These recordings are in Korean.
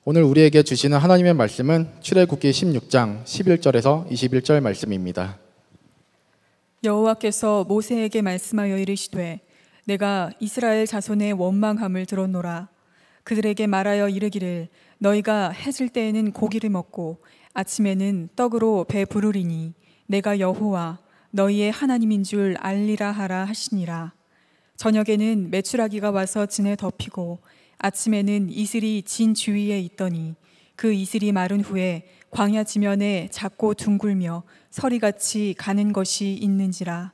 오늘 우리에게 주시는 하나님의 말씀은 출애굽기 16장 11절에서 21절 말씀입니다. 여호와께서 모세에게 말씀하여 이르시되 내가 이스라엘 자손의 원망함을 들었노라. 그들에게 말하여 이르기를 너희가 해질 때에는 고기를 먹고 아침에는 떡으로 배 부르리니 내가 여호와 너희의 하나님인 줄 알리라 하라 하시니라. 저녁에는 메추라기가 와서 진에 덮이고 아침에는 이슬이 진 주위에 있더니 그 이슬이 마른 후에 광야 지면에 작고 둥글며 서리같이 가는 것이 있는지라.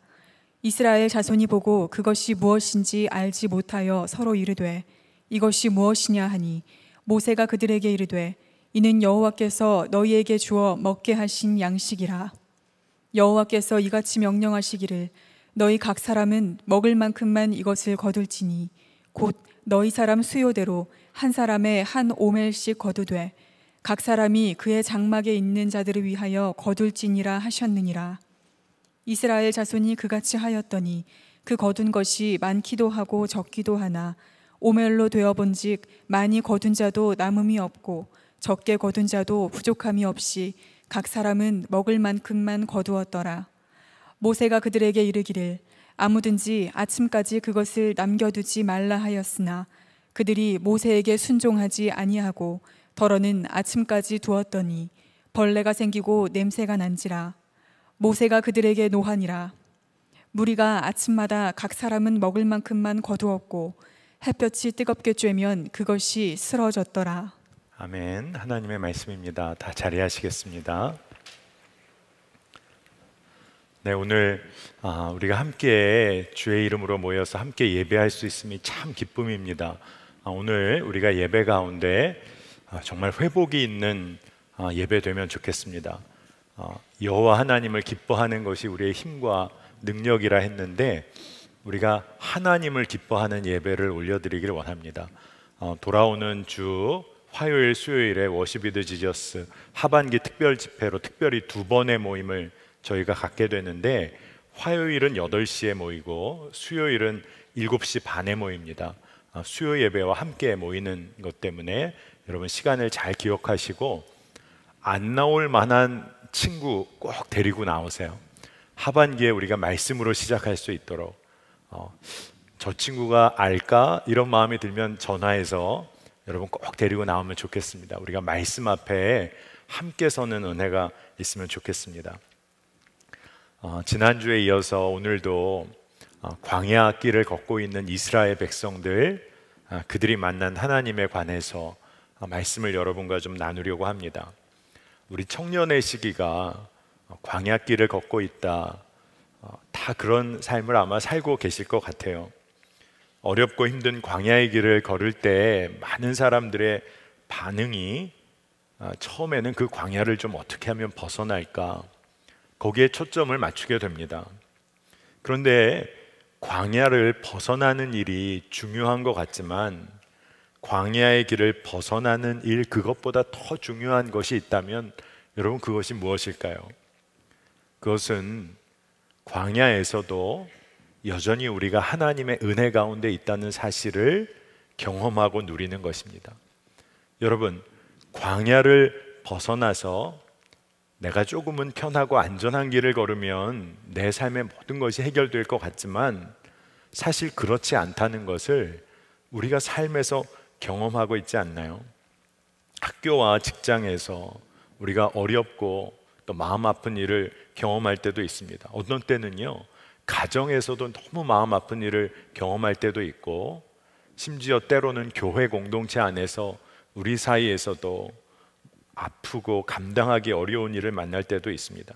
이스라엘 자손이 보고 그것이 무엇인지 알지 못하여 서로 이르되 이것이 무엇이냐 하니 모세가 그들에게 이르되 이는 여호와께서 너희에게 주어 먹게 하신 양식이라. 여호와께서 이같이 명령하시기를 너희 각 사람은 먹을 만큼만 이것을 거둘지니 곧 너희 사람 수요대로 한 사람에 한 오멜씩 거두되 각 사람이 그의 장막에 있는 자들을 위하여 거둘지니라 하셨느니라. 이스라엘 자손이 그같이 하였더니 그 거둔 것이 많기도 하고 적기도 하나 오멜로 되어본즉 많이 거둔 자도 남음이 없고 적게 거둔 자도 부족함이 없이 각 사람은 먹을 만큼만 거두었더라. 모세가 그들에게 이르기를 아무든지 아침까지 그것을 남겨두지 말라 하였으나 그들이 모세에게 순종하지 아니하고 더러는 아침까지 두었더니 벌레가 생기고 냄새가 난지라. 모세가 그들에게 노하니라. 무리가 아침마다 각 사람은 먹을 만큼만 거두었고 햇볕이 뜨겁게 쬐면 그것이 쓰러졌더라. 아멘. 하나님의 말씀입니다. 다 자리하시겠습니다. 네, 오늘 우리가 함께 주의 이름으로 모여서 함께 예배할 수 있음이 참 기쁨입니다. 오늘 우리가 예배 가운데 정말 회복이 있는 예배 되면 좋겠습니다. 여호와 하나님을 기뻐하는 것이 우리의 힘과 능력이라 했는데 우리가 하나님을 기뻐하는 예배를 올려드리기를 원합니다. 돌아오는 주 화요일, 수요일에 워십 위드 지저스 하반기 특별 집회로 특별히 두 번의 모임을 저희가 갖게 되는데 화요일은 8시에 모이고 수요일은 7시 반에 모입니다. 수요 예배와 함께 모이는 것 때문에 여러분 시간을 잘 기억하시고 안 나올 만한 친구 꼭 데리고 나오세요. 하반기에 우리가 말씀으로 시작할 수 있도록 저 친구가 알까? 이런 마음이 들면 전화해서 여러분 꼭 데리고 나오면 좋겠습니다. 우리가 말씀 앞에 함께 서는 은혜가 있으면 좋겠습니다. 지난주에 이어서 오늘도 광야 길을 걷고 있는 이스라엘 백성들 그들이 만난 하나님에 관해서 말씀을 여러분과 좀 나누려고 합니다. 우리 청년의 시기가 광야 길을 걷고 있다, 다 그런 삶을 아마 살고 계실 것 같아요. 어렵고 힘든 광야의 길을 걸을 때 많은 사람들의 반응이 처음에는 그 광야를 좀 어떻게 하면 벗어날까, 거기에 초점을 맞추게 됩니다. 그런데 광야를 벗어나는 일이 중요한 것 같지만 광야의 길을 벗어나는 일, 그것보다 더 중요한 것이 있다면 여러분 그것이 무엇일까요? 그것은 광야에서도 여전히 우리가 하나님의 은혜 가운데 있다는 사실을 경험하고 누리는 것입니다. 여러분, 광야를 벗어나서 내가 조금은 편하고 안전한 길을 걸으면 내 삶의 모든 것이 해결될 것 같지만 사실 그렇지 않다는 것을 우리가 삶에서 경험하고 있지 않나요? 학교와 직장에서 우리가 어렵고 또 마음 아픈 일을 경험할 때도 있습니다. 어떤 때는요, 가정에서도 너무 마음 아픈 일을 경험할 때도 있고 심지어 때로는 교회 공동체 안에서 우리 사이에서도 아프고 감당하기 어려운 일을 만날 때도 있습니다.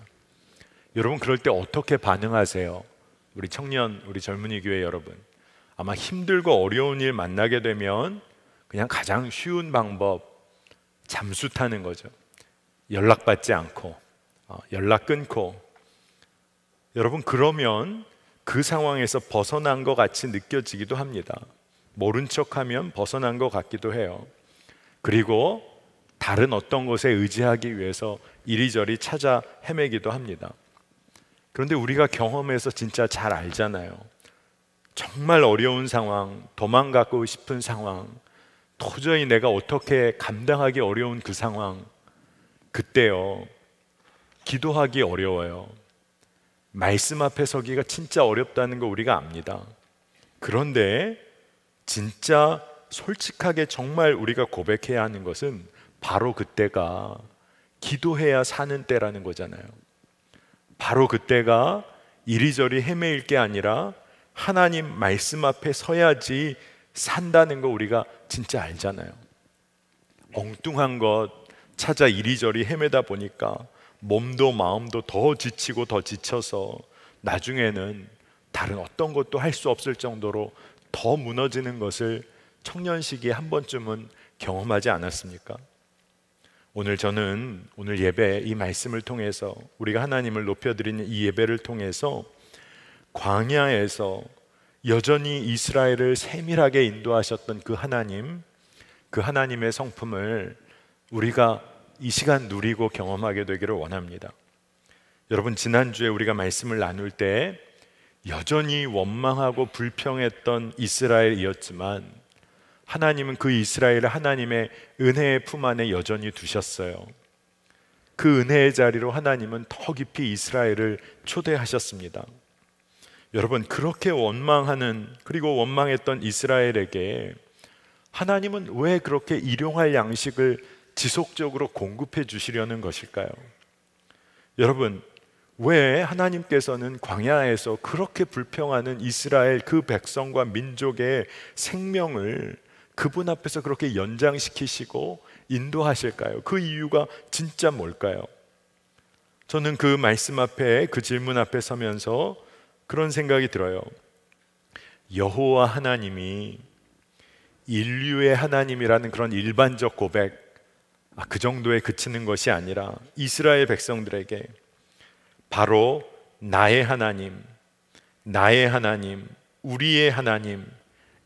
여러분 그럴 때 어떻게 반응하세요? 우리 청년, 우리 젊은이 교회 여러분, 아마 힘들고 어려운 일 만나게 되면 그냥 가장 쉬운 방법, 잠수 타는 거죠. 연락받지 않고 연락 끊고. 여러분 그러면 그 상황에서 벗어난 것 같이 느껴지기도 합니다. 모른 척하면 벗어난 것 같기도 해요. 그리고 다른 어떤 것에 의지하기 위해서 이리저리 찾아 헤매기도 합니다. 그런데 우리가 경험해서 진짜 잘 알잖아요. 정말 어려운 상황, 도망가고 싶은 상황, 도저히 내가 어떻게 감당하기 어려운 그 상황, 그때요, 기도하기 어려워요. 말씀 앞에 서기가 진짜 어렵다는 거 우리가 압니다. 그런데 진짜 솔직하게 정말 우리가 고백해야 하는 것은 바로 그때가 기도해야 사는 때라는 거잖아요. 바로 그때가 이리저리 헤매일 게 아니라 하나님 말씀 앞에 서야지 산다는 거 우리가 진짜 알잖아요. 엉뚱한 것 찾아 이리저리 헤매다 보니까 몸도 마음도 더 지치고 더 지쳐서 나중에는 다른 어떤 것도 할 수 없을 정도로 더 무너지는 것을 청년 시기에 한 번쯤은 경험하지 않았습니까? 오늘 저는 오늘 예배 이 말씀을 통해서 우리가 하나님을 높여드리는 이 예배를 통해서 광야에서 여전히 이스라엘을 세밀하게 인도하셨던 그 하나님, 그 하나님의 성품을 우리가 이 시간 누리고 경험하게 되기를 원합니다. 여러분, 지난주에 우리가 말씀을 나눌 때 여전히 원망하고 불평했던 이스라엘이었지만 하나님은 그 이스라엘을 하나님의 은혜의 품 안에 여전히 두셨어요. 그 은혜의 자리로 하나님은 더 깊이 이스라엘을 초대하셨습니다. 여러분, 그렇게 원망하는, 그리고 원망했던 이스라엘에게 하나님은 왜 그렇게 일용할 양식을 지속적으로 공급해 주시려는 것일까요? 여러분, 왜 하나님께서는 광야에서 그렇게 불평하는 이스라엘 그 백성과 민족의 생명을 그분 앞에서 그렇게 연장시키시고 인도하실까요? 그 이유가 진짜 뭘까요? 저는 그 말씀 앞에, 그 질문 앞에 서면서 그런 생각이 들어요. 여호와 하나님이 인류의 하나님이라는 그런 일반적 고백, 그 정도에 그치는 것이 아니라 이스라엘 백성들에게 바로 나의 하나님, 나의 하나님, 우리의 하나님,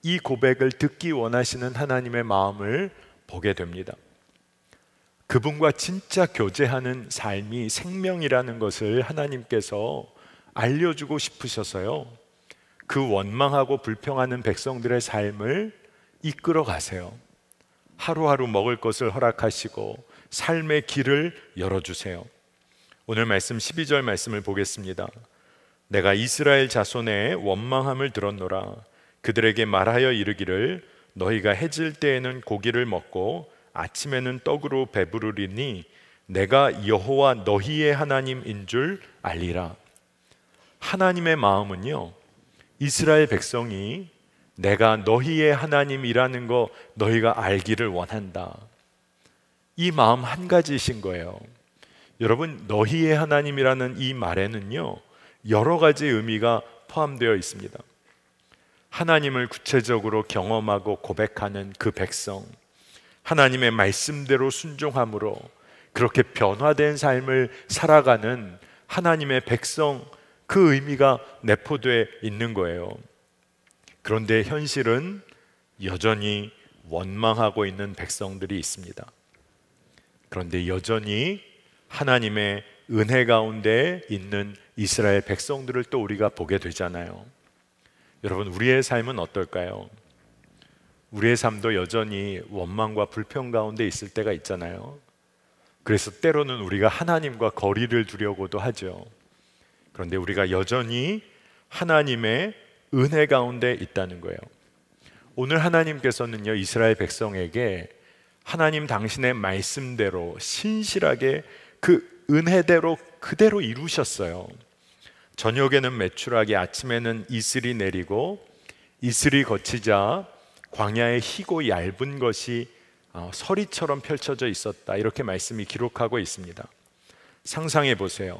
이 고백을 듣기 원하시는 하나님의 마음을 보게 됩니다. 그분과 진짜 교제하는 삶이 생명이라는 것을 하나님께서 알려주고 싶으셔서요, 그 원망하고 불평하는 백성들의 삶을 이끌어 가세요. 하루하루 먹을 것을 허락하시고 삶의 길을 열어주세요. 오늘 말씀 12절 말씀을 보겠습니다. 내가 이스라엘 자손의 원망함을 들었노라. 그들에게 말하여 이르기를 너희가 해질 때에는 고기를 먹고 아침에는 떡으로 배부르리니 내가 여호와 너희의 하나님인 줄 알리라. 하나님의 마음은요, 이스라엘 백성이 내가 너희의 하나님이라는 거 너희가 알기를 원한다. 이 마음 한 가지이신 거예요. 여러분, 너희의 하나님이라는 이 말에는요, 여러 가지 의미가 포함되어 있습니다. 하나님을 구체적으로 경험하고 고백하는 그 백성, 하나님의 말씀대로 순종함으로 그렇게 변화된 삶을 살아가는 하나님의 백성, 그 의미가 내포되어 있는 거예요. 그런데 현실은 여전히 원망하고 있는 백성들이 있습니다. 그런데 여전히 하나님의 은혜 가운데 있는 이스라엘 백성들을 또 우리가 보게 되잖아요. 여러분, 우리의 삶은 어떨까요? 우리의 삶도 여전히 원망과 불평 가운데 있을 때가 있잖아요. 그래서 때로는 우리가 하나님과 거리를 두려고도 하죠. 그런데 우리가 여전히 하나님의 은혜 가운데 있다는 거예요. 오늘 하나님께서는요, 이스라엘 백성에게 하나님 당신의 말씀대로 신실하게 그 은혜대로 그대로 이루셨어요. 저녁에는 메추라기, 아침에는 이슬이 내리고 이슬이 거치자 광야에 희고 얇은 것이 서리처럼 펼쳐져 있었다, 이렇게 말씀이 기록하고 있습니다. 상상해 보세요.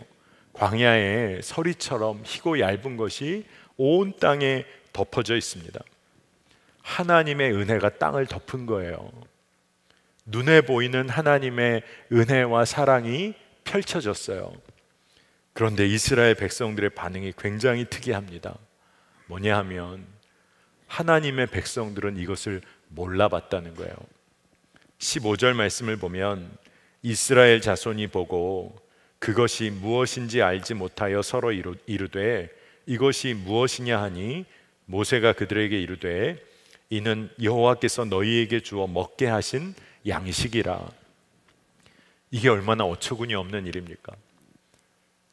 광야에 서리처럼 희고 얇은 것이 온 땅에 덮어져 있습니다. 하나님의 은혜가 땅을 덮은 거예요. 눈에 보이는 하나님의 은혜와 사랑이 펼쳐졌어요. 그런데 이스라엘 백성들의 반응이 굉장히 특이합니다. 뭐냐 하면 하나님의 백성들은 이것을 몰라봤다는 거예요. 15절 말씀을 보면 이스라엘 자손이 보고 그것이 무엇인지 알지 못하여 서로 이르되 이것이 무엇이냐 하니 모세가 그들에게 이르되 이는 여호와께서 너희에게 주어 먹게 하신 양식이라. 이게 얼마나 어처구니 없는 일입니까?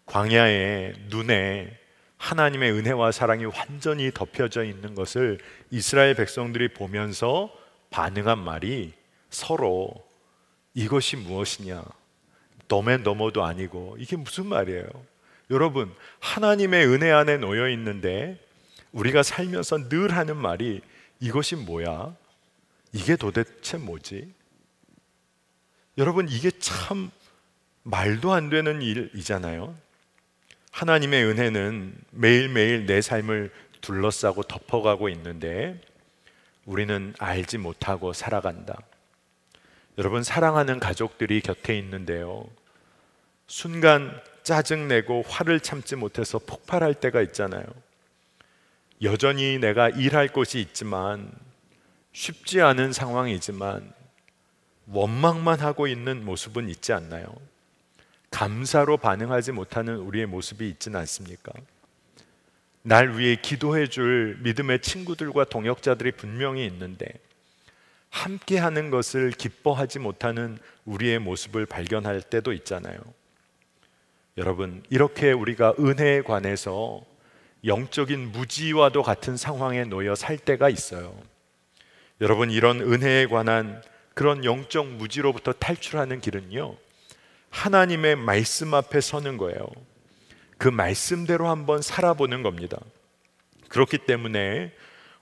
광야의 눈에 하나님의 은혜와 사랑이 완전히 덮여져 있는 것을 이스라엘 백성들이 보면서 반응한 말이 서로 이것이 무엇이냐, 너도 아니고 이게 무슨 말이에요? 여러분, 하나님의 은혜 안에 놓여 있는데 우리가 살면서 늘 하는 말이 이것이 뭐야? 이게 도대체 뭐지? 여러분, 이게 참 말도 안 되는 일이잖아요. 하나님의 은혜는 매일매일 내 삶을 둘러싸고 덮어가고 있는데 우리는 알지 못하고 살아간다. 여러분, 사랑하는 가족들이 곁에 있는데요, 순간 짜증내고 화를 참지 못해서 폭발할 때가 있잖아요. 여전히 내가 일할 곳이 있지만, 쉽지 않은 상황이지만 원망만 하고 있는 모습은 있지 않나요? 감사로 반응하지 못하는 우리의 모습이 있지는 않습니까? 날 위해 기도해 줄 믿음의 친구들과 동역자들이 분명히 있는데 함께 하는 것을 기뻐하지 못하는 우리의 모습을 발견할 때도 있잖아요. 여러분, 이렇게 우리가 은혜에 관해서 영적인 무지와도 같은 상황에 놓여 살 때가 있어요. 여러분, 이런 은혜에 관한 그런 영적 무지로부터 탈출하는 길은요, 하나님의 말씀 앞에 서는 거예요. 그 말씀대로 한번 살아보는 겁니다. 그렇기 때문에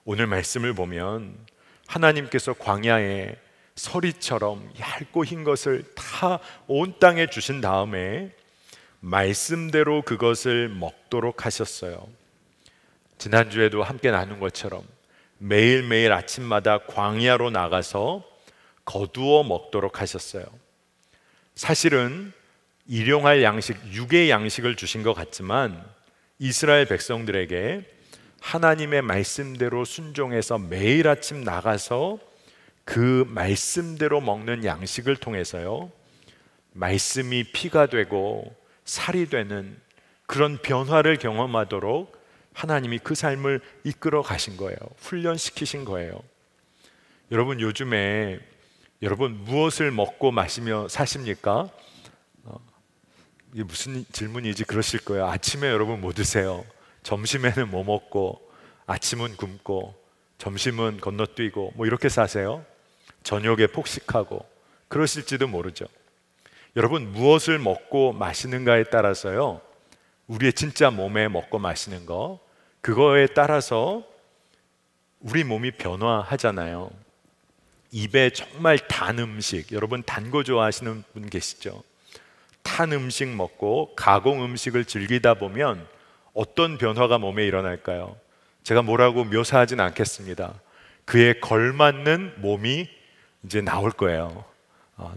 오늘 말씀을 보면 하나님께서 광야에 서리처럼 얇고 흰 것을 다 온 땅에 주신 다음에 말씀대로 그것을 먹도록 하셨어요. 지난주에도 함께 나눈 것처럼 매일매일 아침마다 광야로 나가서 거두어 먹도록 하셨어요. 사실은 일용할 양식, 육의 양식을 주신 것 같지만 이스라엘 백성들에게 하나님의 말씀대로 순종해서 매일 아침 나가서 그 말씀대로 먹는 양식을 통해서요, 말씀이 피가 되고 살이 되는 그런 변화를 경험하도록 하나님이 그 삶을 이끌어 가신 거예요. 훈련시키신 거예요. 여러분, 요즘에 여러분 무엇을 먹고 마시며 사십니까? 이게 무슨 질문이지 그러실 거예요. 아침에 여러분 뭐 드세요? 점심에는 뭐 먹고, 아침은 굶고, 점심은 건너뛰고, 뭐 이렇게 사세요? 저녁에 폭식하고 그러실지도 모르죠. 여러분, 무엇을 먹고 마시는가에 따라서요, 우리의 진짜 몸에 먹고 마시는 거, 그거에 따라서 우리 몸이 변화하잖아요. 입에 정말 단 음식, 여러분 단 거 좋아하시는 분 계시죠? 탄 음식 먹고 가공 음식을 즐기다 보면 어떤 변화가 몸에 일어날까요? 제가 뭐라고 묘사하진 않겠습니다. 그에 걸맞는 몸이 이제 나올 거예요.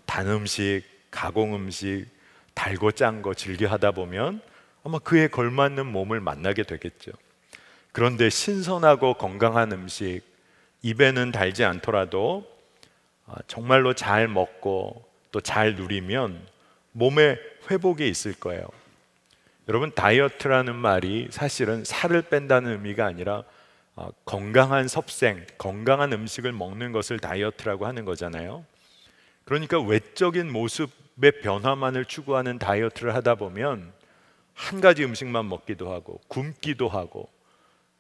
단 음식, 가공 음식, 달고 짠 거 즐겨 하다 보면 아마 그에 걸맞는 몸을 만나게 되겠죠. 그런데 신선하고 건강한 음식, 입에는 달지 않더라도 정말로 잘 먹고 또 잘 누리면 몸에 회복이 있을 거예요. 여러분, 다이어트라는 말이 사실은 살을 뺀다는 의미가 아니라 건강한 섭생, 건강한 음식을 먹는 것을 다이어트라고 하는 거잖아요. 그러니까 외적인 모습의 변화만을 추구하는 다이어트를 하다 보면 한 가지 음식만 먹기도 하고 굶기도 하고,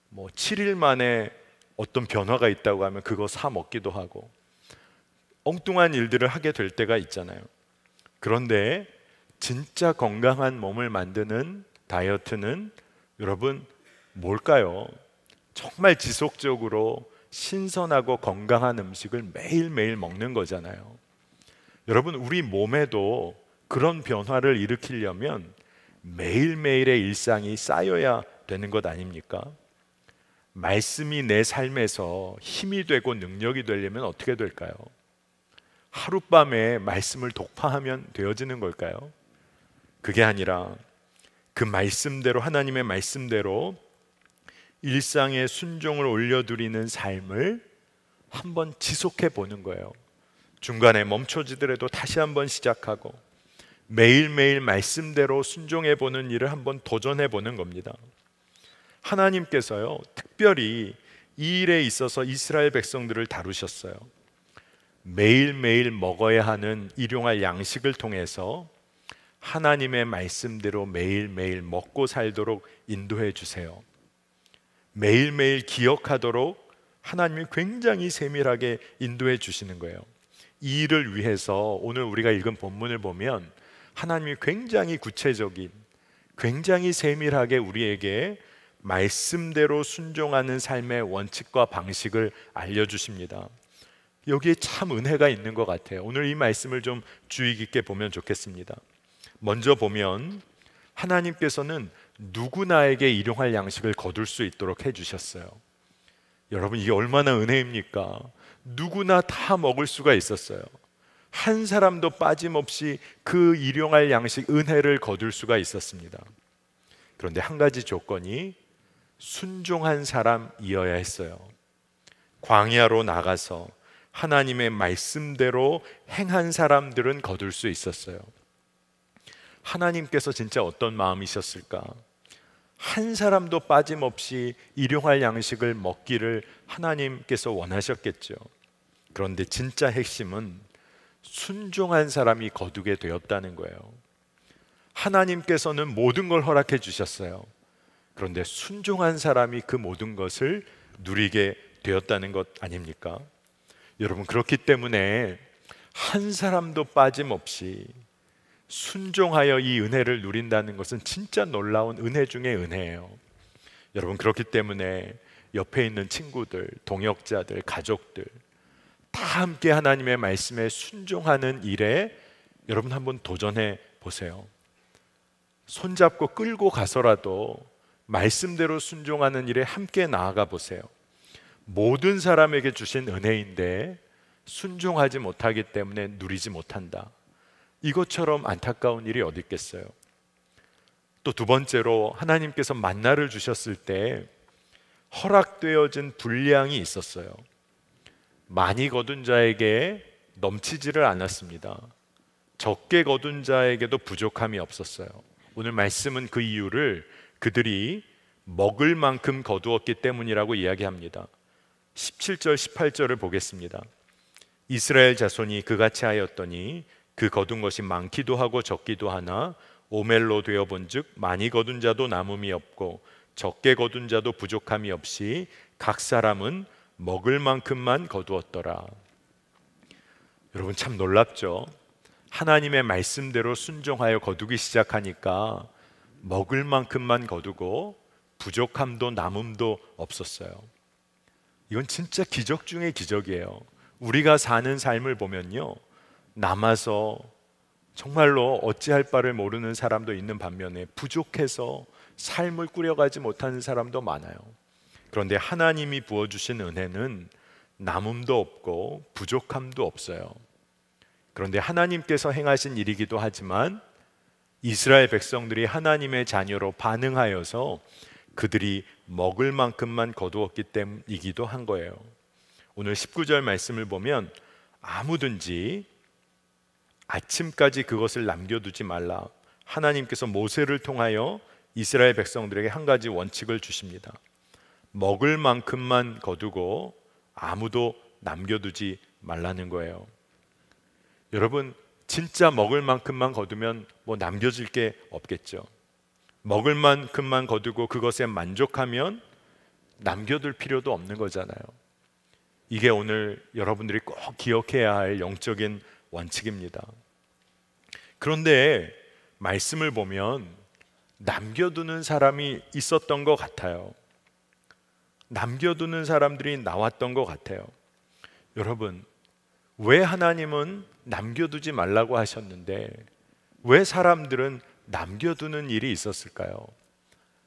뭐 7일 만에 어떤 변화가 있다고 하면 그거 사 먹기도 하고 엉뚱한 일들을 하게 될 때가 있잖아요. 그런데 진짜 건강한 몸을 만드는 다이어트는 여러분 뭘까요? 정말 지속적으로 신선하고 건강한 음식을 매일매일 먹는 거잖아요. 여러분, 우리 몸에도 그런 변화를 일으키려면 매일매일의 일상이 쌓여야 되는 것 아닙니까? 말씀이 내 삶에서 힘이 되고 능력이 되려면 어떻게 될까요? 하룻밤에 말씀을 독파하면 되어지는 걸까요? 그게 아니라 그 말씀대로, 하나님의 말씀대로 일상의 순종을 올려드리는 삶을 한번 지속해 보는 거예요. 중간에 멈춰지더라도 다시 한번 시작하고 매일매일 말씀대로 순종해 보는 일을 한번 도전해 보는 겁니다. 하나님께서요, 특별히 이 일에 있어서 이스라엘 백성들을 다루셨어요. 매일매일 먹어야 하는 일용할 양식을 통해서 하나님의 말씀대로 매일매일 먹고 살도록 인도해 주세요. 매일매일 기억하도록 하나님이 굉장히 세밀하게 인도해 주시는 거예요. 이 일을 위해서 오늘 우리가 읽은 본문을 보면 하나님이 굉장히 구체적인, 굉장히 세밀하게 우리에게 말씀대로 순종하는 삶의 원칙과 방식을 알려주십니다. 여기에 참 은혜가 있는 것 같아요. 오늘 이 말씀을 좀 주의 깊게 보면 좋겠습니다. 먼저 보면 하나님께서는 누구나에게 일용할 양식을 거둘 수 있도록 해주셨어요. 여러분, 이게 얼마나 은혜입니까? 누구나 다 먹을 수가 있었어요. 한 사람도 빠짐없이 그 일용할 양식, 은혜를 거둘 수가 있었습니다. 그런데 한 가지 조건이 순종한 사람이어야 했어요. 광야로 나가서 하나님의 말씀대로 행한 사람들은 거둘 수 있었어요. 하나님께서 진짜 어떤 마음이셨을까? 한 사람도 빠짐없이 일용할 양식을 먹기를 하나님께서 원하셨겠죠. 그런데 진짜 핵심은 순종한 사람이 거두게 되었다는 거예요. 하나님께서는 모든 걸 허락해 주셨어요. 그런데 순종한 사람이 그 모든 것을 누리게 되었다는 것 아닙니까? 여러분, 그렇기 때문에 한 사람도 빠짐없이 순종하여 이 은혜를 누린다는 것은 진짜 놀라운 은혜 중의 은혜예요. 여러분, 그렇기 때문에 옆에 있는 친구들, 동역자들, 가족들 다 함께 하나님의 말씀에 순종하는 일에 여러분 한번 도전해 보세요. 손잡고 끌고 가서라도 말씀대로 순종하는 일에 함께 나아가 보세요. 모든 사람에게 주신 은혜인데 순종하지 못하기 때문에 누리지 못한다. 이것처럼 안타까운 일이 어디 있겠어요? 또 두 번째로, 하나님께서 만나를 주셨을 때 허락되어진 분량이 있었어요. 많이 거둔 자에게 넘치지를 않았습니다. 적게 거둔 자에게도 부족함이 없었어요. 오늘 말씀은 그 이유를 그들이 먹을 만큼 거두었기 때문이라고 이야기합니다. 17절 18절을 보겠습니다. 이스라엘 자손이 그같이 하였더니 그 거둔 것이 많기도 하고 적기도 하나 오멜로 되어 본즉 많이 거둔 자도 남음이 없고 적게 거둔 자도 부족함이 없이 각 사람은 먹을 만큼만 거두었더라. 여러분, 참 놀랍죠? 하나님의 말씀대로 순종하여 거두기 시작하니까 먹을 만큼만 거두고 부족함도 남음도 없었어요. 이건 진짜 기적 중의 기적이에요. 우리가 사는 삶을 보면요, 남아서 정말로 어찌할 바를 모르는 사람도 있는 반면에 부족해서 삶을 꾸려가지 못하는 사람도 많아요. 그런데 하나님이 부어주신 은혜는 남음도 없고 부족함도 없어요. 그런데 하나님께서 행하신 일이기도 하지만 이스라엘 백성들이 하나님의 자녀로 반응하여서 그들이 먹을 만큼만 거두었기 때문이기도 한 거예요. 오늘 19절 말씀을 보면 아무든지 아침까지 그것을 남겨두지 말라. 하나님께서 모세를 통하여 이스라엘 백성들에게 한 가지 원칙을 주십니다. 먹을 만큼만 거두고 아무도 남겨두지 말라는 거예요. 여러분, 진짜 먹을 만큼만 거두면 뭐 남겨질 게 없겠죠. 먹을 만큼만 거두고 그것에 만족하면 남겨둘 필요도 없는 거잖아요. 이게 오늘 여러분들이 꼭 기억해야 할 영적인 원칙입니다. 그런데 말씀을 보면 남겨두는 사람이 있었던 것 같아요. 남겨두는 사람들이 나왔던 것 같아요. 여러분, 왜 하나님은 남겨두지 말라고 하셨는데 왜 사람들은 남겨두는 일이 있었을까요?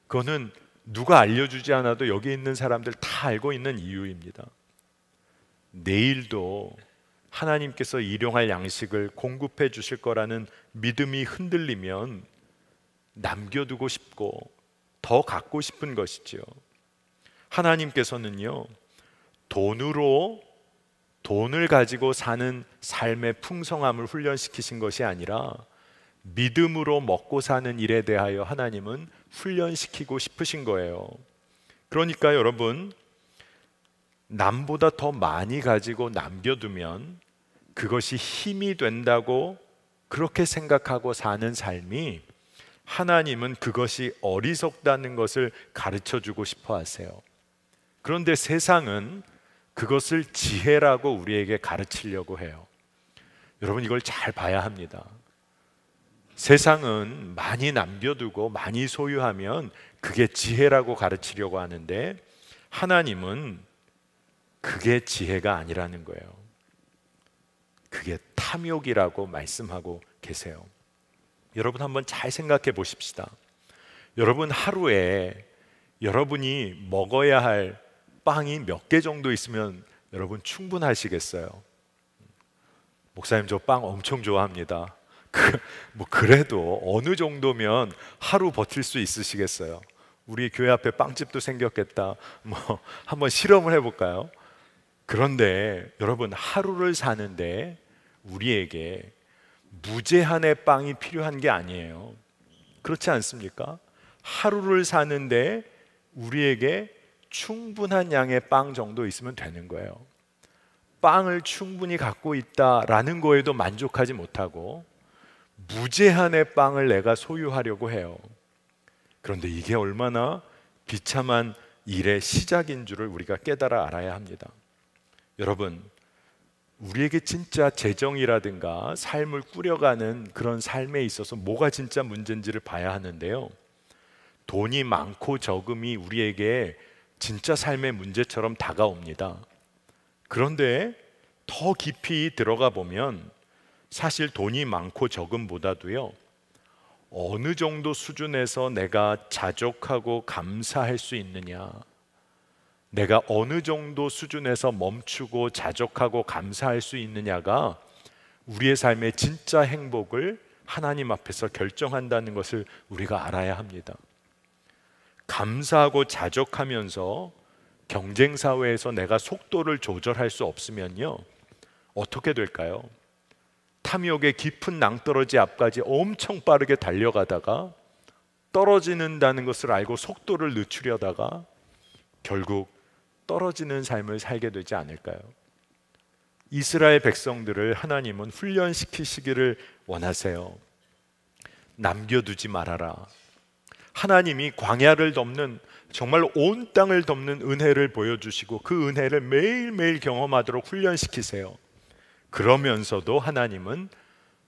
그거는 누가 알려주지 않아도 여기 있는 사람들 다 알고 있는 이유입니다. 내일도 하나님께서 일용할 양식을 공급해 주실 거라는 믿음이 흔들리면 남겨두고 싶고 더 갖고 싶은 것이죠. 하나님께서는요, 돈을 가지고 사는 삶의 풍성함을 훈련시키신 것이 아니라 믿음으로 먹고 사는 일에 대하여 하나님은 훈련시키고 싶으신 거예요. 그러니까 여러분, 남보다 더 많이 가지고 남겨두면 그것이 힘이 된다고 그렇게 생각하고 사는 삶이, 하나님은 그것이 어리석다는 것을 가르쳐 주고 싶어 하세요. 그런데 세상은 그것을 지혜라고 우리에게 가르치려고 해요. 여러분, 이걸 잘 봐야 합니다. 세상은 많이 남겨두고 많이 소유하면 그게 지혜라고 가르치려고 하는데, 하나님은 그게 지혜가 아니라는 거예요. 그게 탐욕이라고 말씀하고 계세요. 여러분, 한번 잘 생각해 보십시다. 여러분, 하루에 여러분이 먹어야 할 빵이 몇 개 정도 있으면 여러분 충분하시겠어요? 목사님, 저 빵 엄청 좋아합니다. 그래도 어느 정도면 하루 버틸 수 있으시겠어요? 우리 교회 앞에 빵집도 생겼겠다. 한번 실험을 해볼까요? 그런데 여러분, 하루를 사는데 우리에게 무제한의 빵이 필요한 게 아니에요. 그렇지 않습니까? 하루를 사는데 우리에게 충분한 양의 빵 정도 있으면 되는 거예요. 빵을 충분히 갖고 있다라는 거에도 만족하지 못하고 무제한의 빵을 내가 소유하려고 해요. 그런데 이게 얼마나 비참한 일의 시작인 줄을 우리가 깨달아 알아야 합니다. 여러분, 우리에게 진짜 재정이라든가 삶을 꾸려가는 그런 삶에 있어서 뭐가 진짜 문제인지를 봐야 하는데요, 돈이 많고 적음이 우리에게 진짜 삶의 문제처럼 다가옵니다. 그런데 더 깊이 들어가 보면 사실 돈이 많고 적음보다도요, 어느 정도 수준에서 내가 자족하고 감사할 수 있느냐, 내가 어느 정도 수준에서 멈추고 자족하고 감사할 수 있느냐가 우리의 삶의 진짜 행복을 하나님 앞에서 결정한다는 것을 우리가 알아야 합니다. 감사하고 자족하면서 경쟁사회에서 내가 속도를 조절할 수 없으면요, 어떻게 될까요? 탐욕의 깊은 낭떠러지 앞까지 엄청 빠르게 달려가다가 떨어지는다는 것을 알고 속도를 늦추려다가 결국 떨어지는 삶을 살게 되지 않을까요? 이스라엘 백성들을 하나님은 훈련시키시기를 원하세요. 남겨두지 말아라. 하나님이 광야를 덮는, 정말 온 땅을 덮는 은혜를 보여주시고 그 은혜를 매일매일 경험하도록 훈련시키세요. 그러면서도 하나님은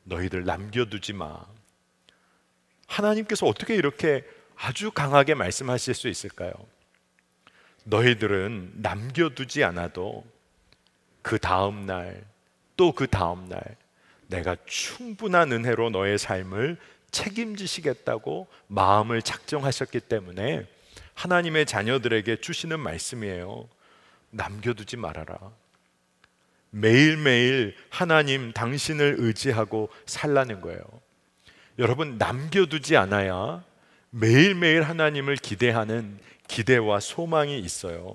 너희들 남겨두지 마. 하나님께서 어떻게 이렇게 아주 강하게 말씀하실 수 있을까요? 너희들은 남겨두지 않아도 그 다음 날, 또 그 다음 날 내가 충분한 은혜로 너의 삶을 책임지시겠다고 마음을 작정하셨기 때문에 하나님의 자녀들에게 주시는 말씀이에요. 남겨두지 말아라. 매일매일 하나님 당신을 의지하고 살라는 거예요. 여러분, 남겨두지 않아야 매일매일 하나님을 기대하는 기대와 소망이 있어요.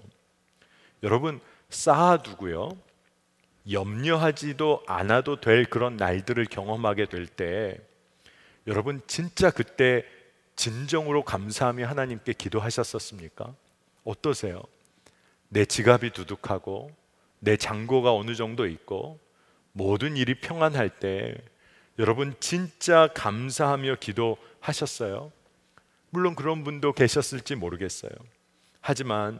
여러분, 쌓아두고요, 염려하지도 않아도 될 그런 날들을 경험하게 될 때, 여러분 진짜 그때 진정으로 감사하며 하나님께 기도하셨었습니까? 어떠세요? 내 지갑이 두둑하고 내 잔고가 어느 정도 있고 모든 일이 평안할 때 여러분 진짜 감사하며 기도하셨어요? 물론 그런 분도 계셨을지 모르겠어요. 하지만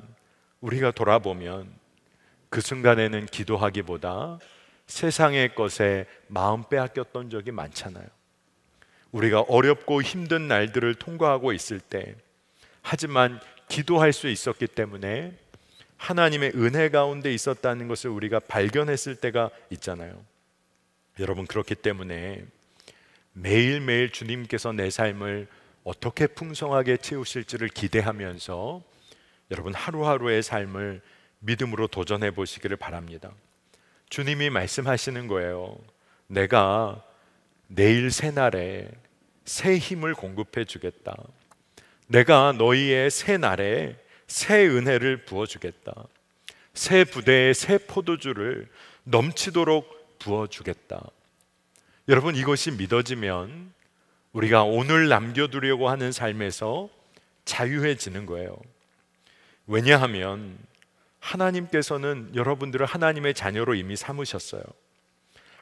우리가 돌아보면 그 순간에는 기도하기보다 세상의 것에 마음 빼앗겼던 적이 많잖아요. 우리가 어렵고 힘든 날들을 통과하고 있을 때, 하지만 기도할 수 있었기 때문에 하나님의 은혜 가운데 있었다는 것을 우리가 발견했을 때가 있잖아요. 여러분, 그렇기 때문에 매일매일 주님께서 내 삶을 어떻게 풍성하게 채우실지를 기대하면서 여러분 하루하루의 삶을 믿음으로 도전해 보시기를 바랍니다. 주님이 말씀하시는 거예요. 내가 내일 새날에 새 힘을 공급해 주겠다. 내가 너희의 새날에 새 은혜를 부어주겠다. 새 부대에 새 포도주를 넘치도록 부어주겠다. 여러분, 이것이 믿어지면 우리가 오늘 남겨두려고 하는 삶에서 자유해지는 거예요. 왜냐하면 하나님께서는 여러분들을 하나님의 자녀로 이미 삼으셨어요.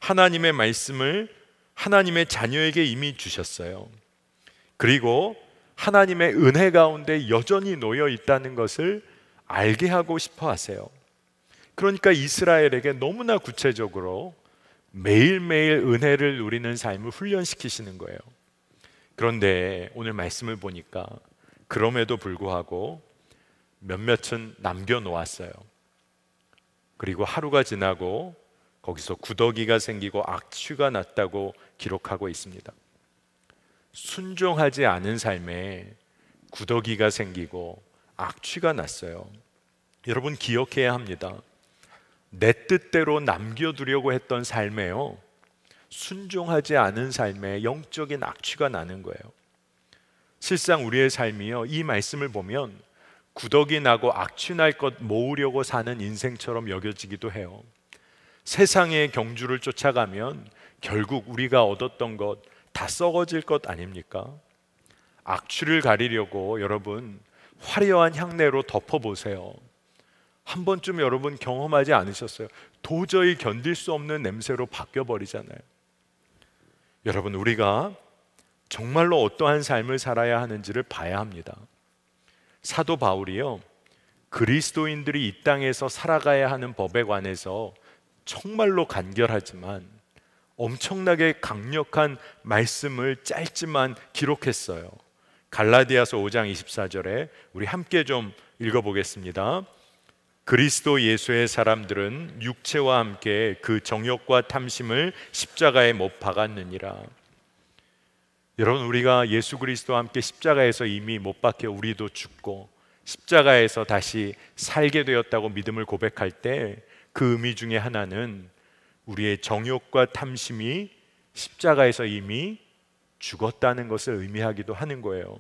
하나님의 말씀을 하나님의 자녀에게 이미 주셨어요. 그리고 하나님의 은혜 가운데 여전히 놓여 있다는 것을 알게 하고 싶어 하세요. 그러니까 이스라엘에게 너무나 구체적으로 매일매일 은혜를 누리는 삶을 훈련시키시는 거예요. 그런데 오늘 말씀을 보니까 그럼에도 불구하고 몇몇은 남겨놓았어요. 그리고 하루가 지나고 거기서 구더기가 생기고 악취가 났다고 기록하고 있습니다. 순종하지 않은 삶에 구더기가 생기고 악취가 났어요. 여러분 기억해야 합니다. 내 뜻대로 남겨두려고 했던 삶에요, 순종하지 않은 삶에 영적인 악취가 나는 거예요. 실상 우리의 삶이요, 이 말씀을 보면 구더기 나고 악취 날 것 모으려고 사는 인생처럼 여겨지기도 해요. 세상의 경주를 쫓아가면 결국 우리가 얻었던 것 다 썩어질 것 아닙니까? 악취를 가리려고 여러분 화려한 향내로 덮어보세요. 한 번쯤 여러분 경험하지 않으셨어요? 도저히 견딜 수 없는 냄새로 바뀌어버리잖아요. 여러분 우리가 정말로 어떠한 삶을 살아야 하는지를 봐야 합니다. 사도 바울이요, 그리스도인들이 이 땅에서 살아가야 하는 법에 관해서 정말로 간결하지만 엄청나게 강력한 말씀을 짧지만 기록했어요. 갈라디아서 5장 24절에 우리 함께 좀 읽어보겠습니다. 그리스도 예수의 사람들은 육체와 함께 그 정욕과 탐심을 십자가에 못 박았느니라. 여러분 우리가 예수 그리스도와 함께 십자가에서 이미 못 박혀 우리도 죽고 십자가에서 다시 살게 되었다고 믿음을 고백할 때 그 의미 중에 하나는 우리의 정욕과 탐심이 십자가에서 이미 죽었다는 것을 의미하기도 하는 거예요.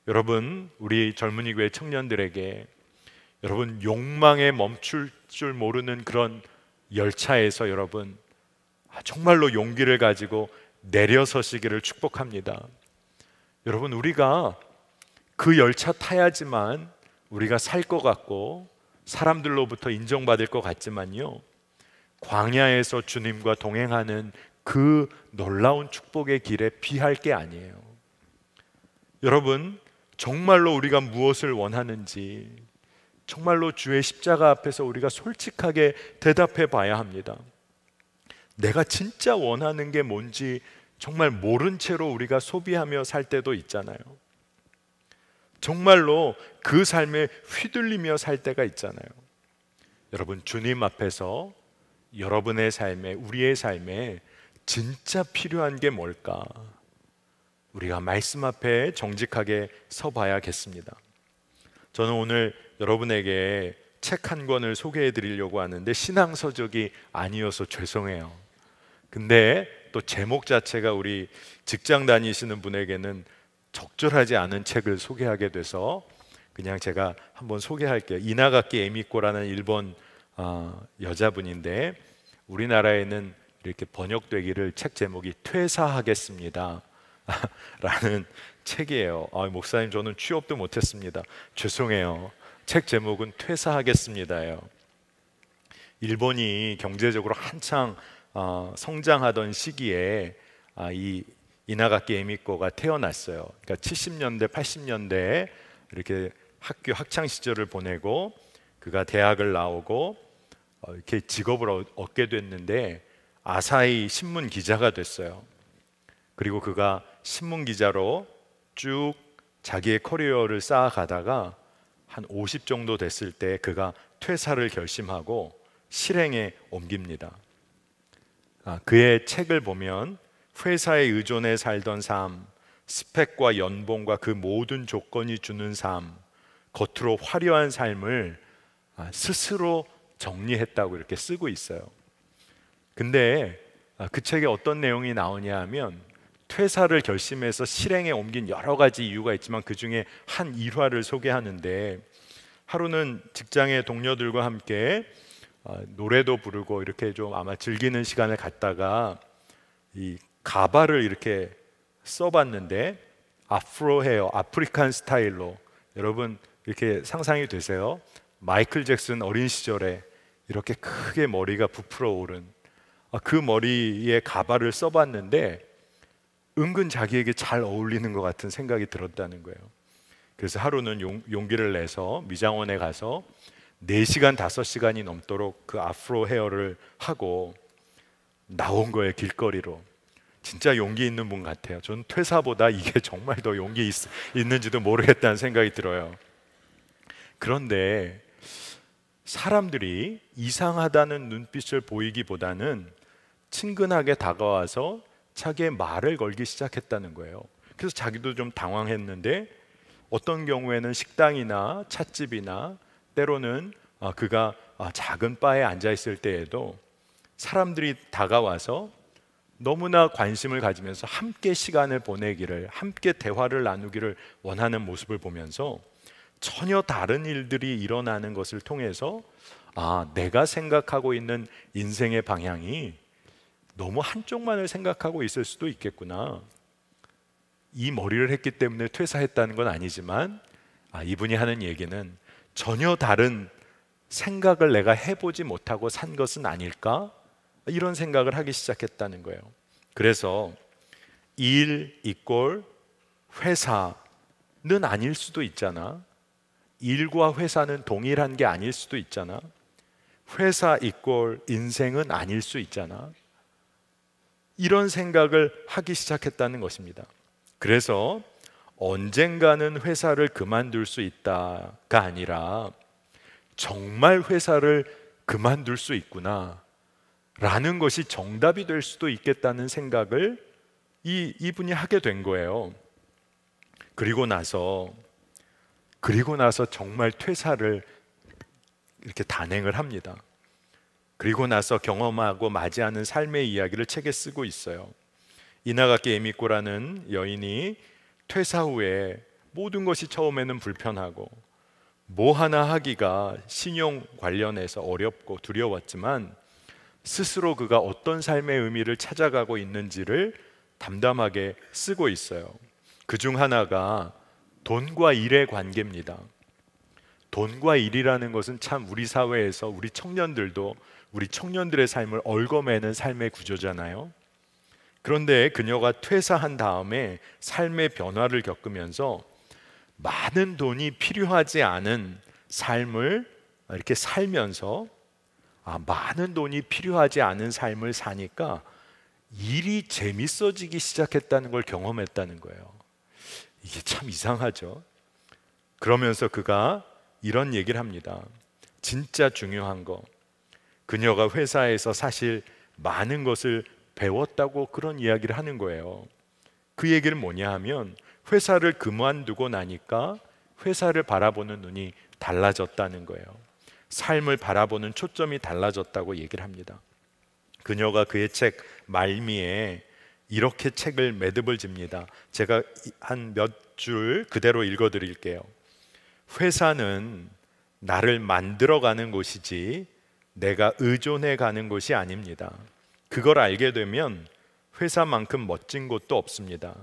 여러분 우리 젊은이 교회 청년들에게 여러분 욕망에 멈출 줄 모르는 그런 열차에서 여러분 정말로 용기를 가지고 내려서시기를 축복합니다. 여러분 우리가 그 열차 타야지만 우리가 살 것 같고 사람들로부터 인정받을 것 같지만요, 광야에서 주님과 동행하는 그 놀라운 축복의 길에 비할 게 아니에요. 여러분 정말로 우리가 무엇을 원하는지 정말로 주의 십자가 앞에서 우리가 솔직하게 대답해 봐야 합니다. 내가 진짜 원하는 게 뭔지 정말 모른 채로 우리가 소비하며 살 때도 있잖아요. 정말로 그 삶에 휘둘리며 살 때가 있잖아요. 여러분 주님 앞에서 여러분의 삶에, 우리의 삶에 진짜 필요한 게 뭘까? 우리가 말씀 앞에 정직하게 서봐야겠습니다. 저는 오늘 여러분에게 책 한 권을 소개해 드리려고 하는데 신앙서적이 아니어서 죄송해요. 근데 또 제목 자체가 우리 직장 다니시는 분에게는 적절하지 않은 책을 소개하게 돼서 그냥 제가 한번 소개할게요. 이나가키 에미코라는 일본 여자분인데 우리나라에는 이렇게 번역되기를 책 제목이 퇴사하겠습니다 라는 책이에요. 목사님 저는 취업도 못했습니다. 죄송해요. 책 제목은 퇴사하겠습니다예요. 일본이 경제적으로 한창 성장하던 시기에 이 이나가키 에미코가 태어났어요. 그러니까 70년대, 80년대에 이렇게 학교 학창 시절을 보내고 그가 대학을 나오고 이렇게 직업을 얻게 됐는데 아사히 신문 기자가 됐어요. 그리고 그가 신문 기자로 쭉 자기의 커리어를 쌓아가다가 한 50 정도 됐을 때 그가 퇴사를 결심하고 실행에 옮깁니다. 그의 책을 보면 회사에 의존해 살던 삶, 스펙과 연봉과 그 모든 조건이 주는 삶, 겉으로 화려한 삶을 스스로 정리했다고 이렇게 쓰고 있어요. 근데 그 책에 어떤 내용이 나오냐 하면 퇴사를 결심해서 실행에 옮긴 여러 가지 이유가 있지만 그 중에 한 일화를 소개하는데 하루는 직장의 동료들과 함께 노래도 부르고 이렇게 좀 아마 즐기는 시간을 갖다가 이 가발을 이렇게 써봤는데 아프로 헤어, 아프리칸 스타일로 여러분 이렇게 상상이 되세요? 마이클 잭슨 어린 시절에 이렇게 크게 머리가 부풀어 오른 그 머리에 가발을 써봤는데 은근 자기에게 잘 어울리는 것 같은 생각이 들었다는 거예요. 그래서 하루는 용기를 내서 미장원에 가서 4시간, 5시간이 넘도록 그 아프로 헤어를 하고 나온 거예요, 길거리로. 진짜 용기 있는 분 같아요. 저는 퇴사보다 이게 정말 더 용기 있는지도 모르겠다는 생각이 들어요. 그런데 사람들이 이상하다는 눈빛을 보이기보다는 친근하게 다가와서 자기의 말을 걸기 시작했다는 거예요. 그래서 자기도 좀 당황했는데 어떤 경우에는 식당이나 찻집이나 때로는 그가 작은 바에 앉아 있을 때에도 사람들이 다가와서 너무나 관심을 가지면서 함께 시간을 보내기를, 함께 대화를 나누기를 원하는 모습을 보면서 전혀 다른 일들이 일어나는 것을 통해서 내가 생각하고 있는 인생의 방향이 너무 한쪽만을 생각하고 있을 수도 있겠구나. 이 머리를 했기 때문에 퇴사했다는 건 아니지만 이분이 하는 얘기는 전혀 다른 생각을 내가 해보지 못하고 산 것은 아닐까? 이런 생각을 하기 시작했다는 거예요. 그래서 일 이꼴 회사는 아닐 수도 있잖아. 일과 회사는 동일한 게 아닐 수도 있잖아. 회사 이꼴 인생은 아닐 수 있잖아. 이런 생각을 하기 시작했다는 것입니다. 그래서 언젠가는 회사를 그만둘 수 있다가 아니라 정말 회사를 그만둘 수 있구나 라는 것이 정답이 될 수도 있겠다는 생각을 이분이 하게 된 거예요. 그리고 나서 정말 퇴사를 이렇게 단행을 합니다. 그리고 나서 경험하고 맞이하는 삶의 이야기를 책에 쓰고 있어요. 이나가키 에미코라는 여인이 퇴사 후에 모든 것이 처음에는 불편하고 뭐 하나 하기가 신용 관련해서 어렵고 두려웠지만 스스로 그가 어떤 삶의 의미를 찾아가고 있는지를 담담하게 쓰고 있어요. 그중 하나가 돈과 일의 관계입니다. 돈과 일이라는 것은 참 우리 사회에서 우리 청년들의 삶을 얽어매는 삶의 구조잖아요. 그런데 그녀가 퇴사한 다음에 삶의 변화를 겪으면서 많은 돈이 필요하지 않은 삶을 이렇게 살면서 많은 돈이 필요하지 않은 삶을 사니까 일이 재밌어지기 시작했다는 걸 경험했다는 거예요. 이게 참 이상하죠. 그러면서 그가 이런 얘기를 합니다. 진짜 중요한 거, 그녀가 회사에서 사실 많은 것을 배웠다고 그런 이야기를 하는 거예요. 그 얘기는 뭐냐 하면 회사를 그만두고 나니까 회사를 바라보는 눈이 달라졌다는 거예요. 삶을 바라보는 초점이 달라졌다고 얘기를 합니다. 그녀가 그의 책 말미에 이렇게 책을 매듭을 집니다. 제가 한 몇 줄 그대로 읽어드릴게요. 회사는 나를 만들어가는 곳이지 내가 의존해가는 곳이 아닙니다. 그걸 알게 되면 회사만큼 멋진 곳도 없습니다.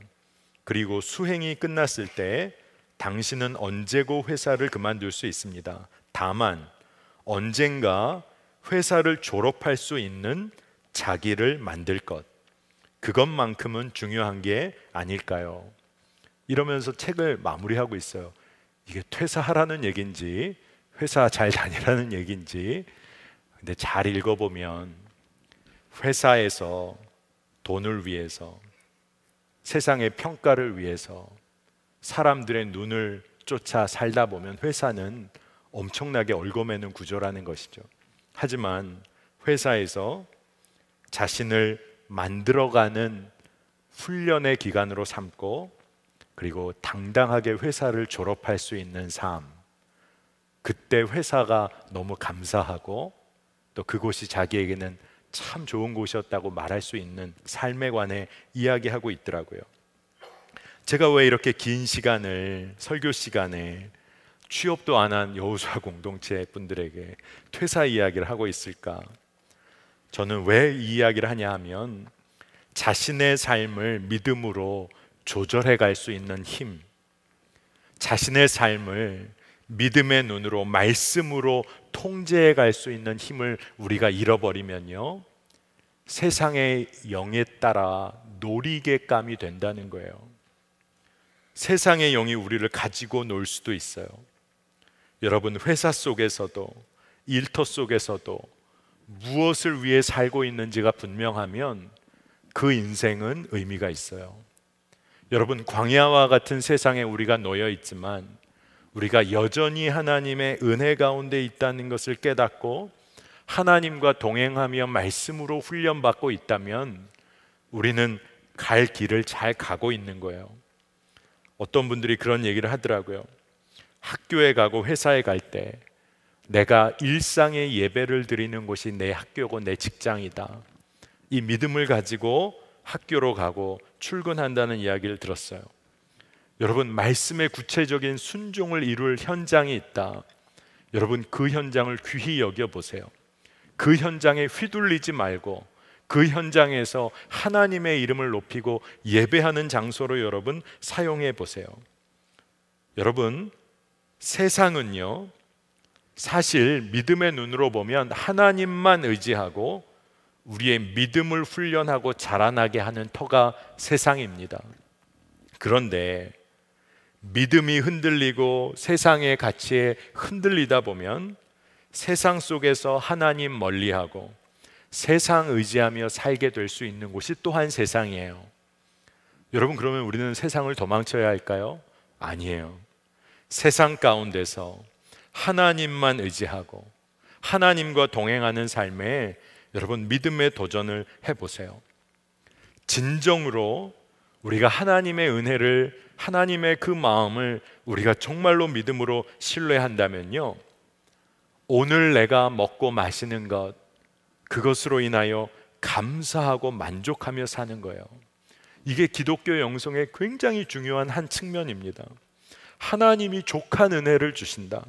그리고 수행이 끝났을 때 당신은 언제고 회사를 그만둘 수 있습니다. 다만 언젠가 회사를 졸업할 수 있는 자기를 만들 것, 그것만큼은 중요한 게 아닐까요? 이러면서 책을 마무리하고 있어요. 이게 퇴사하라는 얘기인지 회사 잘 다니라는 얘기인지, 근데 잘 읽어보면 회사에서 돈을 위해서, 세상의 평가를 위해서 사람들의 눈을 쫓아 살다 보면 회사는 엄청나게 얽어매는 구조라는 것이죠. 하지만 회사에서 자신을 만들어가는 훈련의 기간으로 삼고 그리고 당당하게 회사를 졸업할 수 있는 삶, 그때 회사가 너무 감사하고 또 그곳이 자기에게는 참 좋은 곳이었다고 말할 수 있는 삶에 관해 이야기하고 있더라고요. 제가 왜 이렇게 긴 시간을 설교 시간에 취업도 안 한 여호수아 공동체 분들에게 퇴사 이야기를 하고 있을까? 저는 왜 이 이야기를 하냐 하면 자신의 삶을 믿음으로 조절해 갈 수 있는 힘, 자신의 삶을 믿음의 눈으로 말씀으로 통제해 갈 수 있는 힘을 우리가 잃어버리면요, 세상의 영에 따라 놀이개감이 된다는 거예요. 세상의 영이 우리를 가지고 놀 수도 있어요. 여러분, 회사 속에서도 일터 속에서도 무엇을 위해 살고 있는지가 분명하면 그 인생은 의미가 있어요. 여러분, 광야와 같은 세상에 우리가 놓여 있지만 우리가 여전히 하나님의 은혜 가운데 있다는 것을 깨닫고 하나님과 동행하며 말씀으로 훈련받고 있다면 우리는 갈 길을 잘 가고 있는 거예요. 어떤 분들이 그런 얘기를 하더라고요. 학교에 가고 회사에 갈 때 내가 일상의 예배를 드리는 곳이 내 학교고 내 직장이다, 이 믿음을 가지고 학교로 가고 출근한다는 이야기를 들었어요. 여러분, 말씀의 구체적인 순종을 이룰 현장이 있다. 여러분, 그 현장을 귀히 여겨보세요. 그 현장에 휘둘리지 말고 그 현장에서 하나님의 이름을 높이고 예배하는 장소로 여러분 사용해 보세요. 여러분, 세상은요, 사실 믿음의 눈으로 보면 하나님만 의지하고 우리의 믿음을 훈련하고 자라나게 하는 터가 세상입니다. 그런데 믿음이 흔들리고 세상의 가치에 흔들리다 보면 세상 속에서 하나님 멀리하고 세상 의지하며 살게 될 수 있는 곳이 또한 세상이에요. 여러분, 그러면 우리는 세상을 도망쳐야 할까요? 아니에요. 세상 가운데서 하나님만 의지하고 하나님과 동행하는 삶에 여러분 믿음의 도전을 해보세요. 진정으로 우리가 하나님의 은혜를, 하나님의 그 마음을 우리가 정말로 믿음으로 신뢰한다면요, 오늘 내가 먹고 마시는 것, 그것으로 인하여 감사하고 만족하며 사는 거예요. 이게 기독교 영성의 굉장히 중요한 한 측면입니다. 하나님이 족한 은혜를 주신다.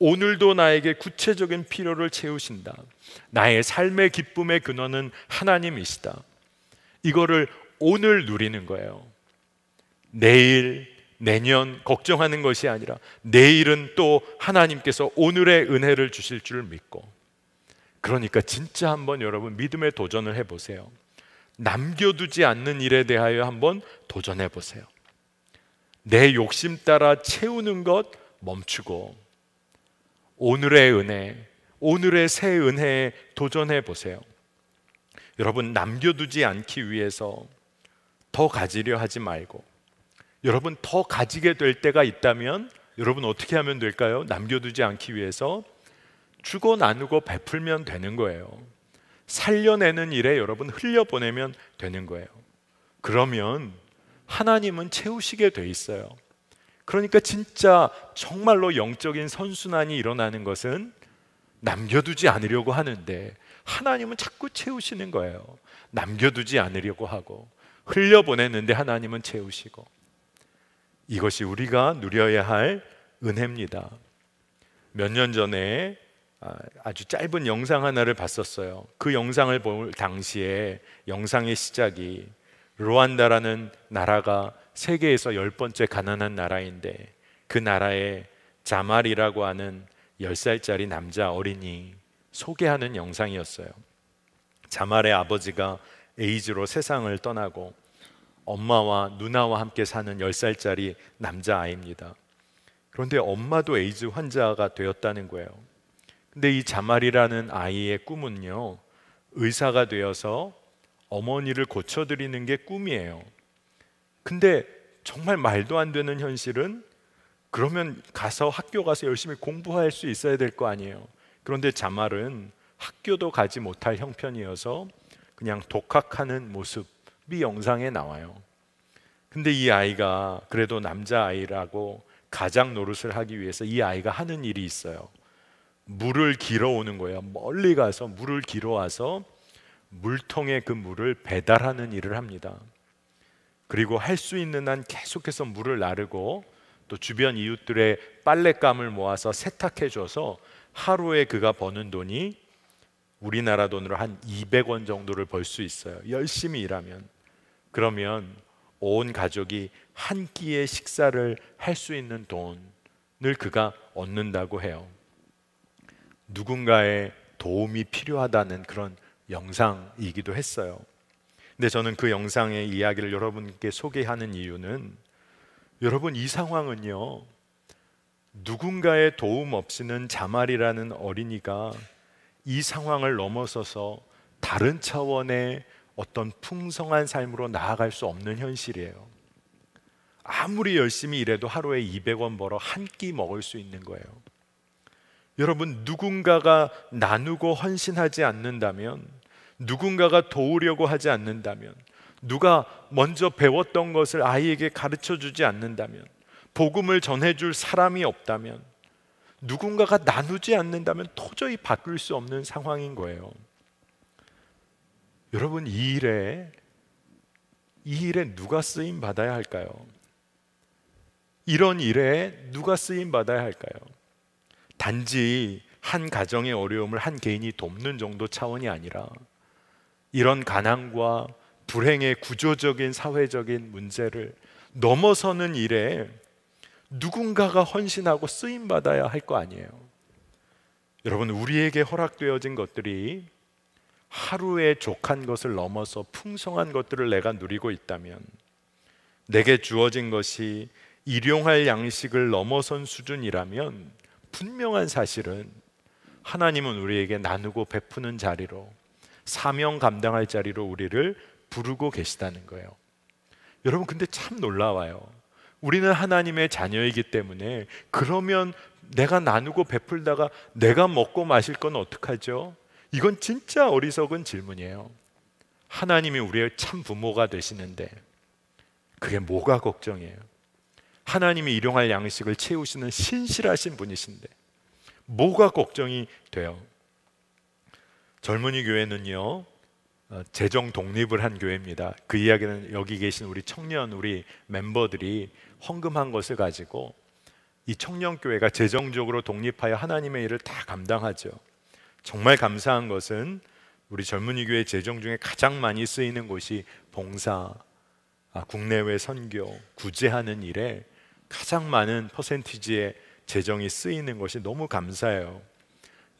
오늘도 나에게 구체적인 필요를 채우신다. 나의 삶의 기쁨의 근원은 하나님이시다. 이거를 오늘 누리는 거예요. 내일, 내년 걱정하는 것이 아니라 내일은 또 하나님께서 오늘의 은혜를 주실 줄 믿고, 그러니까 진짜 한번 여러분 믿음의 도전을 해보세요. 남겨두지 않는 일에 대하여 한번 도전해 보세요. 내 욕심 따라 채우는 것 멈추고 오늘의 은혜, 오늘의 새 은혜에 도전해 보세요. 여러분, 남겨두지 않기 위해서 더 가지려 하지 말고, 여러분 더 가지게 될 때가 있다면 여러분 어떻게 하면 될까요? 남겨두지 않기 위해서 주고 나누고 베풀면 되는 거예요. 살려내는 일에 여러분 흘려보내면 되는 거예요. 그러면 하나님은 채우시게 돼 있어요. 그러니까 진짜 정말로 영적인 선순환이 일어나는 것은 남겨두지 않으려고 하는데 하나님은 자꾸 채우시는 거예요. 남겨두지 않으려고 하고 흘려보냈는데 하나님은 채우시고, 이것이 우리가 누려야 할 은혜입니다. 몇 년 전에 아주 짧은 영상 하나를 봤었어요. 그 영상을 볼 당시에 영상의 시작이 루안다라는 나라가 세계에서 10번째 가난한 나라인데 그 나라에 자말이라고 하는 10살짜리 남자 어린이 소개하는 영상이었어요. 자말의 아버지가 에이즈로 세상을 떠나고 엄마와 누나와 함께 사는 10살짜리 남자아이입니다. 그런데 엄마도 에이즈 환자가 되었다는 거예요. 근데 이 자말이라는 아이의 꿈은요, 의사가 되어서 어머니를 고쳐드리는 게 꿈이에요. 근데 정말 말도 안 되는 현실은, 그러면 학교 가서 열심히 공부할 수 있어야 될 거 아니에요. 그런데 자말은 학교도 가지 못할 형편이어서 그냥 독학하는 모습이 영상에 나와요. 근데 이 아이가 그래도 남자아이라고 가장 노릇을 하기 위해서 이 아이가 하는 일이 있어요. 물을 길어오는 거예요. 멀리 가서 물을 길어와서 물통에 그 물을 배달하는 일을 합니다. 그리고 할 수 있는 한 계속해서 물을 나르고 또 주변 이웃들의 빨랫감을 모아서 세탁해줘서 하루에 그가 버는 돈이 우리나라 돈으로 한 200원 정도를 벌 수 있어요. 열심히 일하면. 그러면 온 가족이 한 끼의 식사를 할 수 있는 돈, 그가 얻는다고 해요. 누군가의 도움이 필요하다는 그런 영상이기도 했어요. 근데 저는 그 영상의 이야기를 여러분께 소개하는 이유는, 여러분, 이 상황은요, 누군가의 도움 없이는 자말이라는 어린이가 이 상황을 넘어서서 다른 차원의 어떤 풍성한 삶으로 나아갈 수 없는 현실이에요. 아무리 열심히 일해도 하루에 200원 벌어 한 끼 먹을 수 있는 거예요. 여러분, 누군가가 나누고 헌신하지 않는다면, 누군가가 도우려고 하지 않는다면, 누가 먼저 배웠던 것을 아이에게 가르쳐 주지 않는다면, 복음을 전해줄 사람이 없다면, 누군가가 나누지 않는다면 도저히 바꿀 수 없는 상황인 거예요. 여러분, 이 일에 누가 쓰임 받아야 할까요? 이런 일에 누가 쓰임 받아야 할까요? 단지 한 가정의 어려움을 한 개인이 돕는 정도 차원이 아니라, 이런 가난과 불행의 구조적인 사회적인 문제를 넘어서는 일에 누군가가 헌신하고 쓰임 받아야 할 거 아니에요. 여러분, 우리에게 허락되어진 것들이 하루에 족한 것을 넘어서 풍성한 것들을 내가 누리고 있다면, 내게 주어진 것이 일용할 양식을 넘어선 수준이라면, 분명한 사실은 하나님은 우리에게 나누고 베푸는 자리로, 사명 감당할 자리로 우리를 부르고 계시다는 거예요. 여러분, 근데 참 놀라워요. 우리는 하나님의 자녀이기 때문에, 그러면 내가 나누고 베풀다가 내가 먹고 마실 건 어떡하죠? 이건 진짜 어리석은 질문이에요. 하나님이 우리의 참 부모가 되시는데 그게 뭐가 걱정이에요? 하나님이 일용할 양식을 채우시는 신실하신 분이신데 뭐가 걱정이 돼요? 젊은이 교회는요, 재정 독립을 한 교회입니다. 그 이야기는 여기 계신 우리 청년, 우리 멤버들이 헌금한 것을 가지고 이 청년교회가 재정적으로 독립하여 하나님의 일을 다 감당하죠. 정말 감사한 것은 우리 젊은이 교회 재정 중에 가장 많이 쓰이는 곳이 봉사, 국내외 선교, 구제하는 일에 가장 많은 퍼센티지의 재정이 쓰이는 것이 너무 감사해요.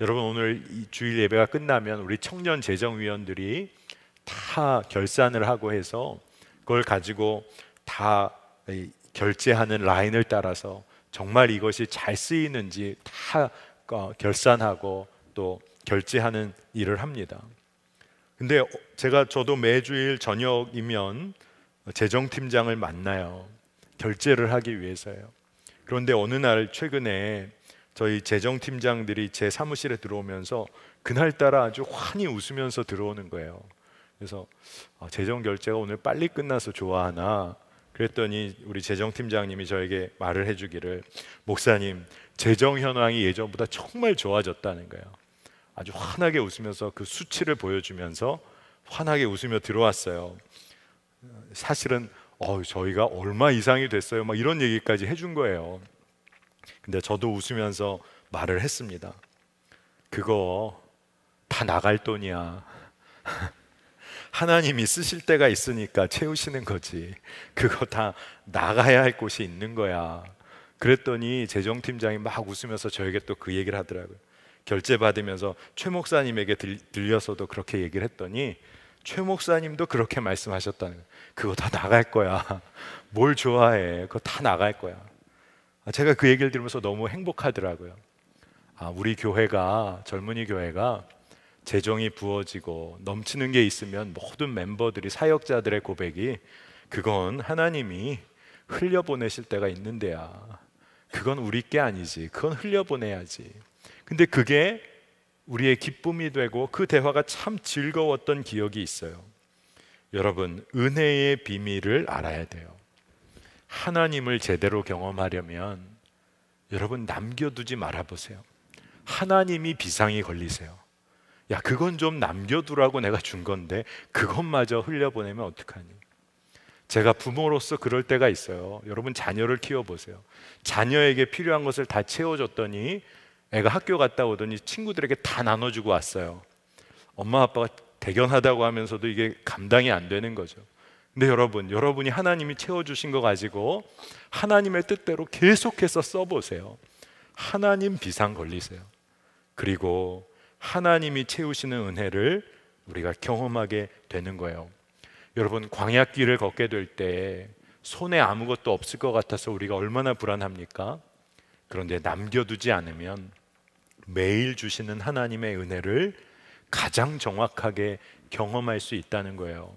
여러분, 오늘 이 주일 예배가 끝나면 우리 청년 재정위원들이 다 결산을 하고 해서 그걸 가지고 다 결제하는 라인을 따라서 정말 이것이 잘 쓰이는지 다 결산하고 또 결제하는 일을 합니다. 근데 저도 매주일 저녁이면 재정팀장을 만나요. 결제를 하기 위해서요. 그런데 어느 날 최근에 저희 재정팀장들이 제 사무실에 들어오면서 그날따라 아주 환히 웃으면서 들어오는 거예요. 그래서 재정 결제가 오늘 빨리 끝나서 좋아하나 그랬더니 우리 재정팀장님이 저에게 말을 해주기를, 목사님, 재정 현황이 예전보다 정말 좋아졌다는 거예요. 아주 환하게 웃으면서 그 수치를 보여주면서 환하게 웃으며 들어왔어요. 사실은 저희가 얼마 이상이 됐어요, 막 이런 얘기까지 해준 거예요. 근데 저도 웃으면서 말을 했습니다. 그거 다 나갈 돈이야. 하나님이 쓰실 때가 있으니까 채우시는 거지. 그거 다 나가야 할 곳이 있는 거야. 그랬더니 재정팀장이 막 웃으면서 저에게 또 그 얘기를 하더라고요. 결제 받으면서 최 목사님에게 들려서도 그렇게 얘기를 했더니 최 목사님도 그렇게 말씀하셨다는 거예요. 그거 다 나갈 거야. 뭘 좋아해. 그거 다 나갈 거야. 제가 그 얘기를 들으면서 너무 행복하더라고요. 우리 교회가, 젊은이 교회가 재정이 부어지고 넘치는 게 있으면 모든 멤버들이, 사역자들의 고백이, 그건 하나님이 흘려보내실 때가 있는데야. 그건 우리 게 아니지. 그건 흘려보내야지. 근데 그게 우리의 기쁨이 되고 그 대화가 참 즐거웠던 기억이 있어요. 여러분, 은혜의 비밀을 알아야 돼요. 하나님을 제대로 경험하려면 여러분, 남겨두지 말아보세요. 하나님이 비상이 걸리세요. 야, 그건 좀 남겨두라고 내가 준 건데 그것마저 흘려보내면 어떡하니? 제가 부모로서 그럴 때가 있어요. 여러분, 자녀를 키워보세요. 자녀에게 필요한 것을 다 채워줬더니 애가 학교 갔다 오더니 친구들에게 다 나눠주고 왔어요. 엄마 아빠가 대견하다고 하면서도 이게 감당이 안 되는 거죠. 근데 여러분이 하나님이 채워주신 거 가지고 하나님의 뜻대로 계속해서 써보세요. 하나님 비상 걸리세요. 그리고 하나님이 채우시는 은혜를 우리가 경험하게 되는 거예요. 여러분, 광야길을 걷게 될 때 손에 아무것도 없을 것 같아서 우리가 얼마나 불안합니까? 그런데 남겨두지 않으면 매일 주시는 하나님의 은혜를 가장 정확하게 경험할 수 있다는 거예요.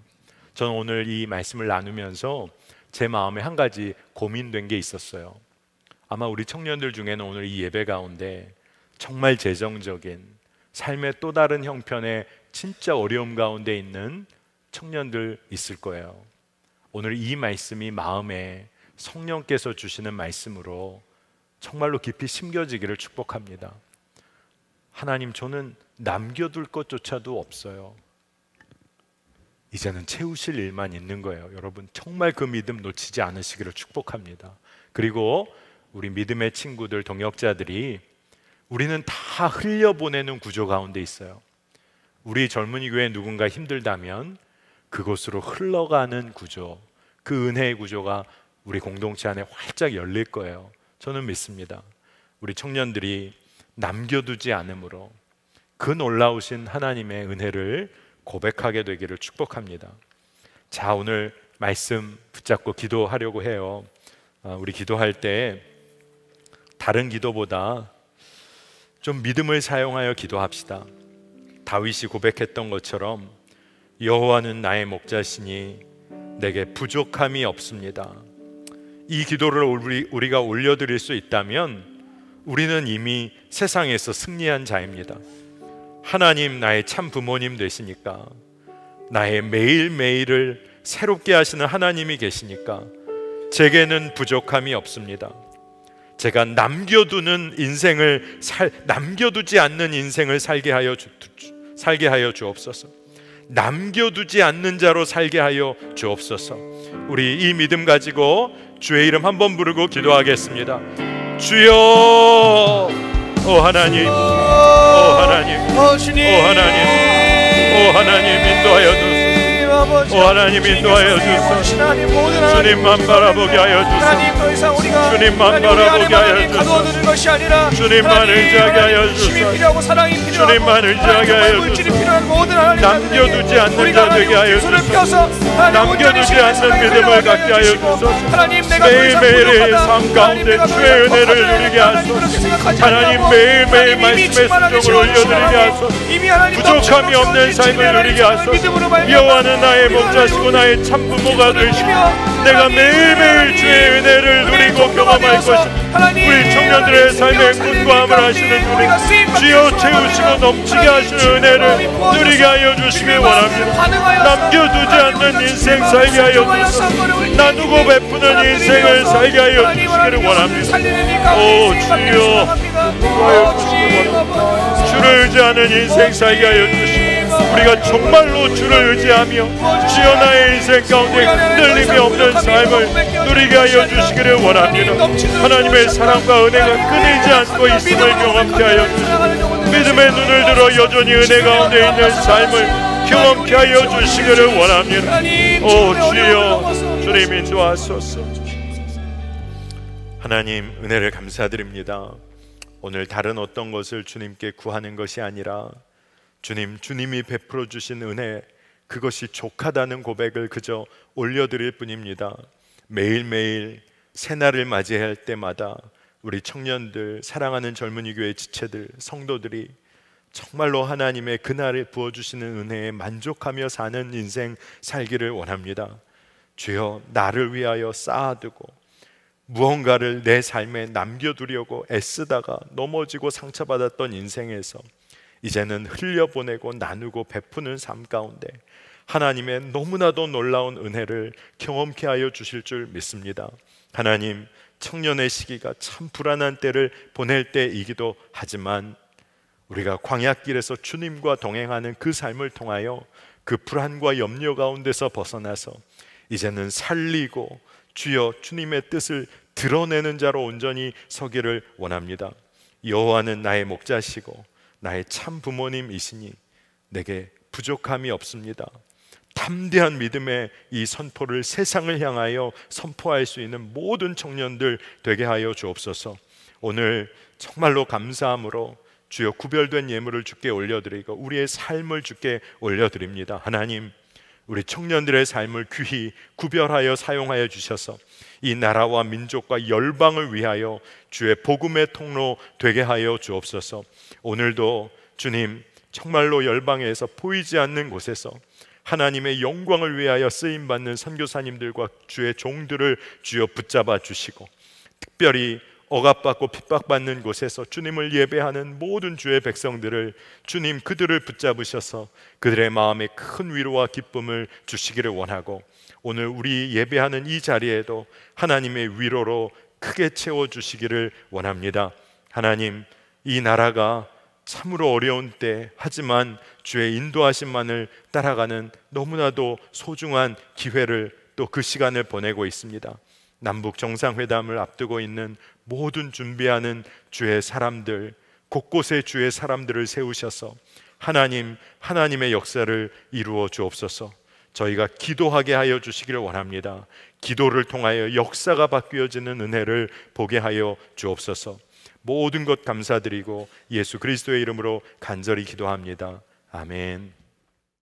저는 오늘 이 말씀을 나누면서 제 마음에 한 가지 고민된 게 있었어요. 아마 우리 청년들 중에는 오늘 이 예배 가운데 정말 재정적인 삶의 또 다른 형편의 진짜 어려움 가운데 있는 청년들 있을 거예요. 오늘 이 말씀이 마음에 성령께서 주시는 말씀으로 정말로 깊이 심겨지기를 축복합니다. 하나님, 저는 남겨둘 것조차도 없어요. 이제는 채우실 일만 있는 거예요. 여러분, 정말 그 믿음 놓치지 않으시기를 축복합니다. 그리고 우리 믿음의 친구들, 동역자들이 우리는 다 흘려보내는 구조 가운데 있어요. 우리 젊은이 교회 누군가 힘들다면 그곳으로 흘러가는 구조, 그 은혜의 구조가 우리 공동체 안에 활짝 열릴 거예요. 저는 믿습니다. 우리 청년들이 남겨두지 않음으로 그 놀라우신 하나님의 은혜를 고백하게 되기를 축복합니다. 자, 오늘 말씀 붙잡고 기도하려고 해요. 우리 기도할 때 다른 기도보다 좀 믿음을 사용하여 기도합시다. 다윗이 고백했던 것처럼 여호와는 나의 목자시니 내게 부족함이 없습니다. 이 기도를 우리가 올려드릴 수 있다면 우리는 이미 세상에서 승리한 자입니다. 하나님, 나의 참 부모님 되시니까, 나의 매일매일을 새롭게 하시는 하나님이 계시니까 제게는 부족함이 없습니다. 제가 남겨두지 않는 인생을 살게 하여 주옵소서. 남겨두지 않는 자로 살게 하여 주옵소서. 우리 이 믿음 가지고 주의 이름 한번 부르고 기도하겠습니다. 주여, 오 하나님, 오 하나님, 오 하나님, 오 하나님, 인도하여 주소서. 오 하나님, 인도하여 주소서. 주님만 바라보게 하여 주소서. 주님만 바라보게 하여 주소서. 주님만 의지하게 하여 주소서. 주님만 의지하게 하여 주소서. 남겨두지 않는 자 되게 하여 주소서. 남겨두지 않는 믿음을 갖게 하여 주소서. 매일매일의 삶 가운데 주의 은혜를 누리게 하소서. 하나님, 매일매일 말씀의 순종을 올려드리게 하소서. 부족함이 없는 삶을 누리게 하소서. 여호와는 나의 목자시고 나의 참부모가 되시고 내가 매일매일 주의 은혜를 누리고 경험할 것입니다. 우리 청년들의 삶에 군고함을 하시는 주님, 주여 채우시고 넘치게 하시는 은혜를 누리게 하여 주시길 원합니다. 남겨두지 않는 인생 살게 하여 주소서. 나누고 베푸는 인생을 살게 하여 주시기를 원합니다. 오 주여, 주를 의지하는 인생 살게 하여 주시고 우리가 정말로 주를 의지하며 주여 나의 인생 가운데 흔들림이 없는 삶을 누리게 하여 주시기를 원합니다. 하나님의 사랑과 은혜가 끊이지 않고 있음을 경험케 하여 주시고 믿음의 눈을 들어 여전히 은혜 가운데 있는 삶을 경험케 하여 주시기를 원합니다. 오 주여, 주님 인도하소서. 하나님, 은혜를 감사드립니다. 오늘 다른 어떤 것을 주님께 구하는 것이 아니라 주님이 베풀어 주신 은혜, 그것이 족하다는 고백을 그저 올려드릴 뿐입니다. 매일매일 새날을 맞이할 때마다 우리 청년들, 사랑하는 젊은이 교회 지체들, 성도들이 정말로 하나님의 그날에 부어주시는 은혜에 만족하며 사는 인생 살기를 원합니다. 주여, 나를 위하여 쌓아두고 무언가를 내 삶에 남겨두려고 애쓰다가 넘어지고 상처받았던 인생에서 이제는 흘려보내고 나누고 베푸는 삶 가운데 하나님의 너무나도 놀라운 은혜를 경험케 하여 주실 줄 믿습니다. 하나님, 청년의 시기가 참 불안한 때를 보낼 때이기도 하지만 우리가 광야길에서 주님과 동행하는 그 삶을 통하여 그 불안과 염려 가운데서 벗어나서 이제는 살리고 주여 주님의 뜻을 드러내는 자로 온전히 서기를 원합니다. 여호와는 나의 목자시고 나의 참 부모님이시니 내게 부족함이 없습니다. 담대한 믿음의 이 선포를 세상을 향하여 선포할 수 있는 모든 청년들 되게 하여 주옵소서. 오늘 정말로 감사함으로 주여 구별된 예물을 주께 올려드리고 우리의 삶을 주께 올려드립니다. 하나님, 우리 청년들의 삶을 귀히 구별하여 사용하여 주셔서 이 나라와 민족과 열방을 위하여 주의 복음의 통로 되게 하여 주옵소서. 오늘도 주님, 정말로 열방에서 보이지 않는 곳에서 하나님의 영광을 위하여 쓰임받는 선교사님들과 주의 종들을 주여 붙잡아 주시고, 특별히 억압받고 핍박받는 곳에서 주님을 예배하는 모든 주의 백성들을 주님 그들을 붙잡으셔서 그들의 마음에 큰 위로와 기쁨을 주시기를 원하고, 오늘 우리 예배하는 이 자리에도 하나님의 위로로 크게 채워주시기를 원합니다. 하나님, 이 나라가 참으로 어려운 때, 하지만 주의 인도하심만을 따라가는 너무나도 소중한 기회를 또 그 시간을 보내고 있습니다. 남북 정상회담을 앞두고 있는 모든 준비하는 주의 사람들, 곳곳에 주의 사람들을 세우셔서 하나님, 하나님의 역사를 이루어 주옵소서. 저희가 기도하게 하여 주시기를 원합니다. 기도를 통하여 역사가 바뀌어지는 은혜를 보게 하여 주옵소서. 모든 것 감사드리고 예수 그리스도의 이름으로 간절히 기도합니다. 아멘.